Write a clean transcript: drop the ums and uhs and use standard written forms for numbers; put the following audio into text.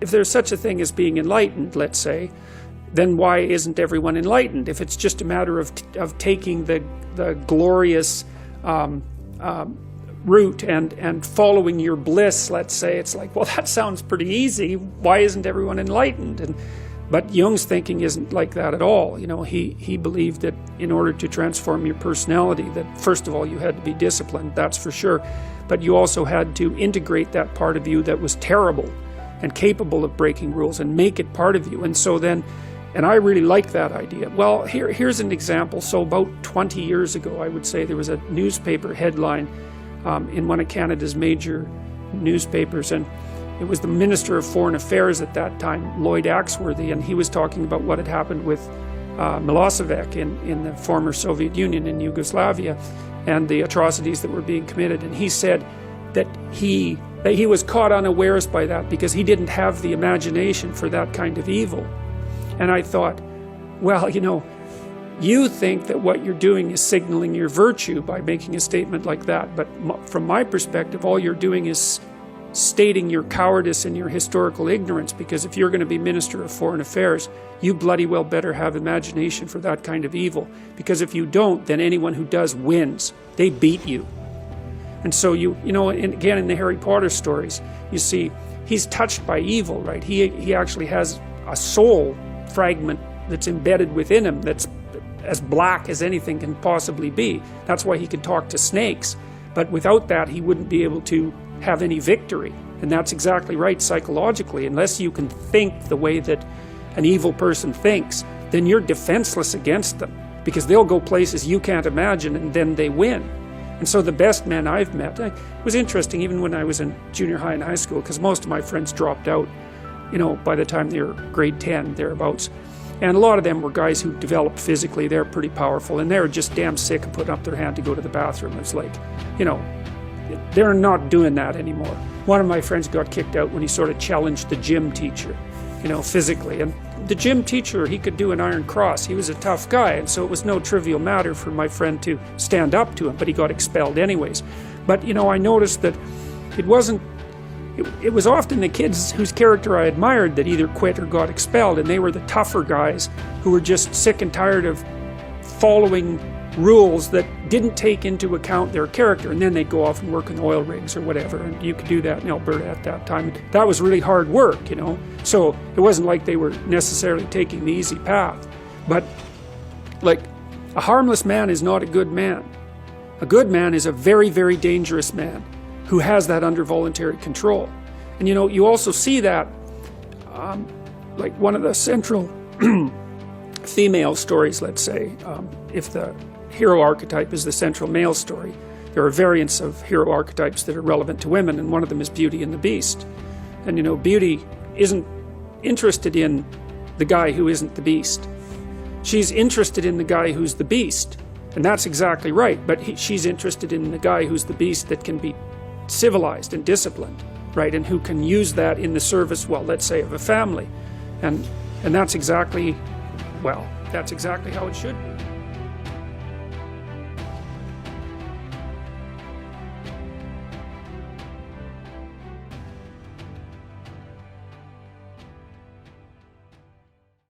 if there's such a thing as being enlightened, let's say, then why isn't everyone enlightened? If it's just a matter of taking the glorious route and following your bliss, let's say, it's like, well, that sounds pretty easy. Why isn't everyone enlightened? But Jung's thinking isn't like that at all. You know, he believed that in order to transform your personality, that first of all you had to be disciplined, that's for sure, but you also had to integrate that part of you that was terrible and capable of breaking rules and make it part of you. And so then, and I really like that idea. Well, here's an example. So about 20 years ago, I would say, there was a newspaper headline in one of Canada's major newspapers, and it was the Minister of Foreign Affairs at that time, Lloyd Axworthy, and he was talking about what had happened with Milosevic in the former Soviet Union, in Yugoslavia, and the atrocities that were being committed. And he said that he was caught unawares by that because he didn't have the imagination for that kind of evil. And I thought, well, you know, you think that what you're doing is signaling your virtue by making a statement like that, but from my perspective, all you're doing is stating your cowardice and your historical ignorance, because if you're going to be Minister of Foreign Affairs, you bloody well better have imagination for that kind of evil, because if you don't, then anyone who does wins. They beat you. And so you know, and again, in the Harry Potter stories, you see he's touched by evil, right? He actually has a soul fragment that's embedded within him that's as black as anything can possibly be. That's why he can talk to snakes. But without that, he wouldn't be able to have any victory. And that's exactly right psychologically. Unless you can think the way that an evil person thinks, then you're defenseless against them, because they'll go places you can't imagine, and then they win. And so the best men I've met, it was interesting even when I was in junior high and high school, because most of my friends dropped out, you know, by the time they were grade 10, thereabouts. And a lot of them were guys who developed physically. They're pretty powerful, and they're just damn sick of putting up their hand to go to the bathroom. It's like, you know, they're not doing that anymore. One of my friends got kicked out when he sort of challenged the gym teacher, you know, physically. And the gym teacher, he could do an iron cross. He was a tough guy, and so it was no trivial matter for my friend to stand up to him, but he got expelled anyways. But, you know, I noticed that it wasn't, it was often the kids whose character I admired that either quit or got expelled, and they were the tougher guys who were just sick and tired of following rules that didn't take into account their character, and then they'd go off and work in oil rigs or whatever. And you could do that in Alberta at that time. That was really hard work, you know, so it wasn't like they were necessarily taking the easy path. But like, a harmless man is not a good man. A good man is a very, very dangerous man who has that under voluntary control. And you know, you also see that like one of the central female stories, let's say, if the hero archetype is the central male story, there are variants of hero archetypes that are relevant to women, and one of them is Beauty and the Beast. And you know, Beauty isn't interested in the guy who isn't the Beast. She's interested in the guy who's the Beast, and that's exactly right, but she's interested in the guy who's the Beast that can be civilized and disciplined, right, and who can use that in the service, well, let's say, of a family. And that's exactly, well, that's exactly how it should be.